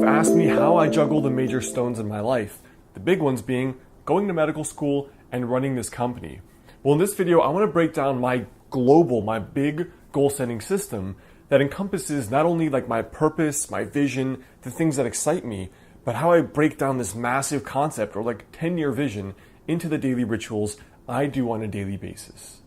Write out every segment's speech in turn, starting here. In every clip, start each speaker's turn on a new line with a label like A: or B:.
A: asked me how I juggle the major stones in my life, the big ones being going to medical school and running this company. Well, in this video, I want to break down my big goal setting system that encompasses not only like my purpose, my vision, the things that excite me, but how I break down this massive concept or like 10-year vision into the daily rituals I do on a daily basis.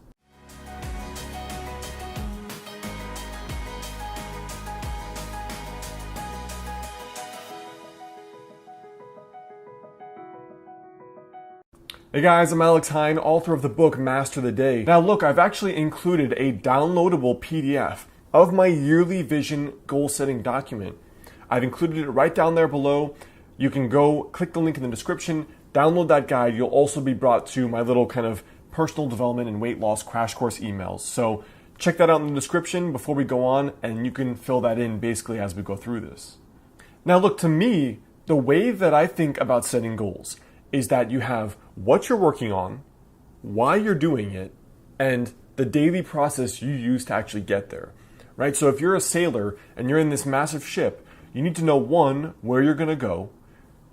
A: Hey guys, I'm Alex Hine, author of the book Master the Day. Now look, I've actually included a downloadable PDF of my yearly vision goal setting document. I've included it right down there below. You can go click the link in the description, download that guide. You'll also be brought to my little kind of personal development and weight loss crash course emails. So check that out in the description before we go on, and you can fill that in basically as we go through this. Now look, to me, the way that I think about setting goals is that you have what you're working on, why you're doing it, and the daily process you use to actually get there, right? So if you're a sailor and you're in this massive ship, you need to know, one, where you're gonna go.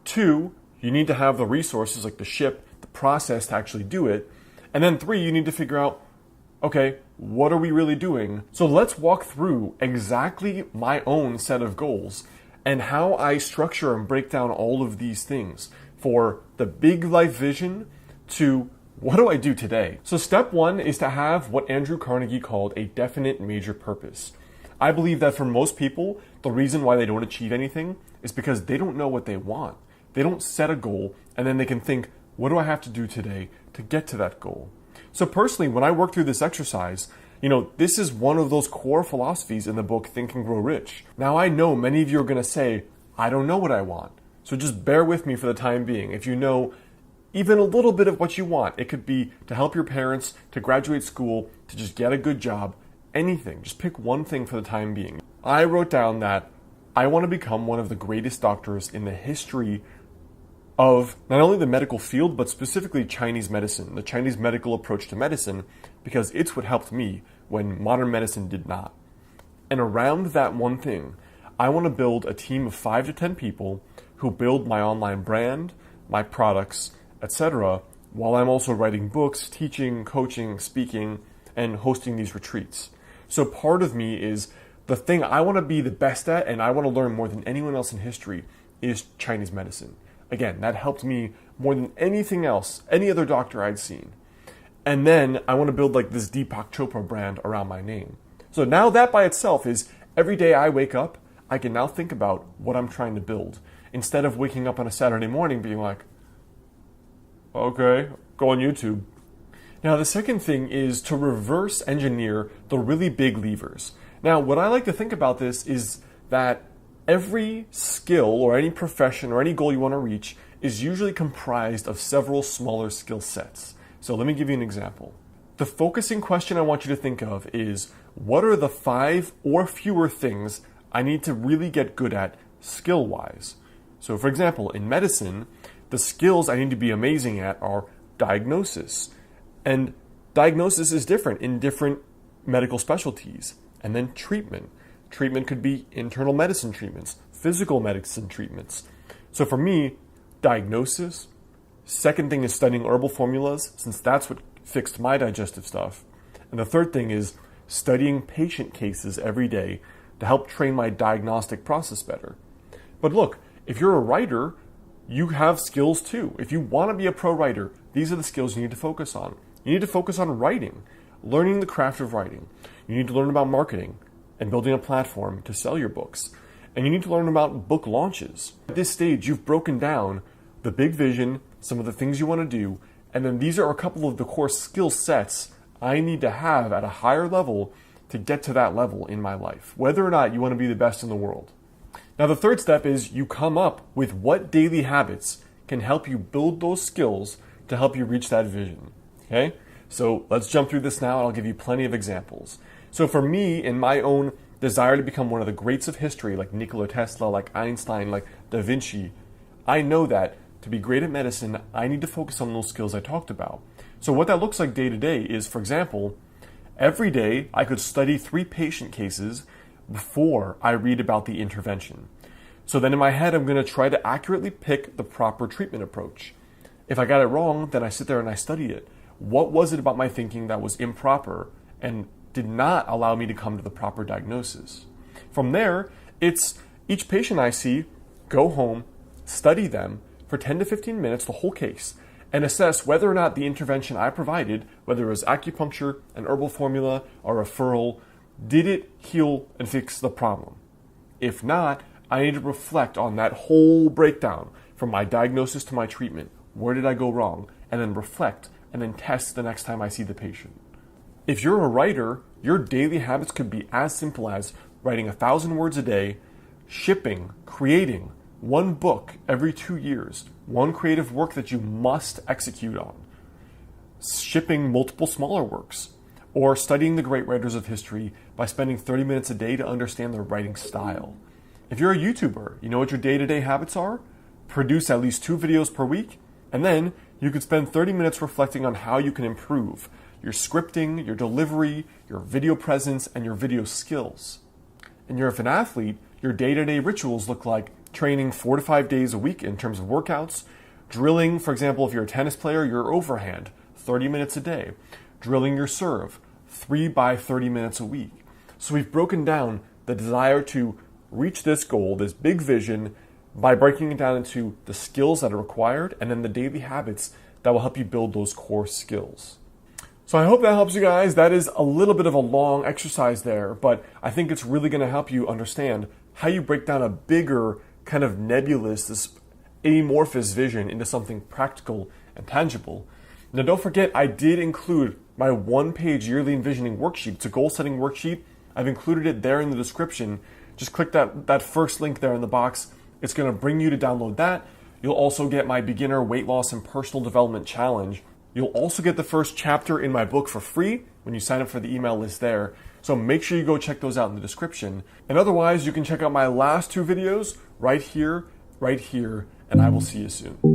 A: Two, you need to have the resources like the ship, the process to actually do it. And then three, you need to figure out, okay, what are we really doing? So let's walk through exactly my own set of goals and how I structure and break down all of these things for the big life vision to what do I do today? So step one is to have what Andrew Carnegie called a definite major purpose. I believe that for most people, the reason why they don't achieve anything is because they don't know what they want. They don't set a goal and then they can think, what do I have to do today to get to that goal? So personally, when I work through this exercise, this is one of those core philosophies in the book Think and Grow Rich. Now I know many of you are going to say, I don't know what I want. So just bear with me for the time being. If you know even a little bit of what you want, it could be to help your parents, to graduate school, to just get a good job, anything. Just pick one thing for the time being. I wrote down that I want to become one of the greatest doctors in the history of not only the medical field, but specifically Chinese medicine, the Chinese medical approach to medicine, because it's what helped me when modern medicine did not. And around that one thing, I want to build a team of 5 to 10 people who build my online brand, my products, etc., while I'm also writing books, teaching, coaching, speaking, and hosting these retreats. So part of me is the thing I want to be the best at and I want to learn more than anyone else in history is Chinese medicine. Again, that helped me more than anything else, any other doctor I'd seen. And then I want to build like this Deepak Chopra brand around my name. So now that by itself is every day I wake up, I can now think about what I'm trying to build instead of waking up on a Saturday morning being like, okay, go on YouTube. Now the second thing is to reverse engineer the really big levers. Now what I like to think about this is that every skill or any profession or any goal you want to reach is usually comprised of several smaller skill sets. So let me give you an example. The focusing question I want you to think of is, what are the 5 or fewer things I need to really get good at skill-wise? So for example, in medicine, the skills I need to be amazing at are diagnosis. And diagnosis is different in different medical specialties. And then treatment. Treatment could be internal medicine treatments, physical medicine treatments. So for me, diagnosis. Second thing is studying herbal formulas, since that's what fixed my digestive stuff. And the third thing is studying patient cases every day to help train my diagnostic process better. But look, if you're a writer, you have skills too. If you want to be a pro writer, these are the skills you need to focus on. You need to focus on writing, learning the craft of writing. You need to learn about marketing and building a platform to sell your books. And you need to learn about book launches. At this stage, you've broken down the big vision, some of the things you want to do, and then these are a couple of the core skill sets I need to have at a higher level to get to that level in my life, whether or not you want to be the best in the world. Now the third step is you come up with what daily habits can help you build those skills to help you reach that vision. Okay? So let's jump through this now and I'll give you plenty of examples. So for me, in my own desire to become one of the greats of history, like Nikola Tesla, like Einstein, like Da Vinci, I know that to be great at medicine, I need to focus on those skills I talked about. So what that looks like day to day is, for example, every day I could study 3 patient cases before I read about the intervention. So then in my head, I'm going to try to accurately pick the proper treatment approach. If I got it wrong, then I sit there and I study it. What was it about my thinking that was improper and did not allow me to come to the proper diagnosis? From there, it's each patient I see, go home, study them for 10 to 15 minutes, the whole case, and assess whether or not the intervention I provided, whether it was acupuncture, an herbal formula, or a referral, did it heal and fix the problem? If not, I need to reflect on that whole breakdown from my diagnosis to my treatment. Where did I go wrong? And then reflect and then test the next time I see the patient. If you're a writer, your daily habits could be as simple as writing 1,000 words a day, shipping, creating one book every 2 years, one creative work that you must execute on, shipping multiple smaller works, or studying the great writers of history by spending 30 minutes a day to understand their writing style. If you're a YouTuber, you know what your day-to-day habits are? Produce at least 2 videos per week, and then you could spend 30 minutes reflecting on how you can improve your scripting, your delivery, your video presence, and your video skills. And you're an athlete, your day-to-day rituals look like training 4 to 5 days a week in terms of workouts, drilling, for example, if you're a tennis player, your overhand, 30 minutes a day, drilling your serve, 3 by 30 minutes a week. So we've broken down the desire to reach this goal, this big vision, by breaking it down into the skills that are required and then the daily habits that will help you build those core skills. So I hope that helps you guys. That is a little bit of a long exercise there, but I think it's really going to help you understand how you break down a bigger kind of nebulous, this amorphous vision into something practical and tangible. Now don't forget, I did include my 1-page yearly envisioning worksheet. It's a goal setting worksheet. I've included it there in the description. Just click that first link there in the box. It's going to bring you to download that. You'll also get my beginner weight loss and personal development challenge. You'll also get the first chapter in my book for free when you sign up for the email list there. So make sure you go check those out in the description. And otherwise, you can check out my last 2 videos right here, and I will see you soon.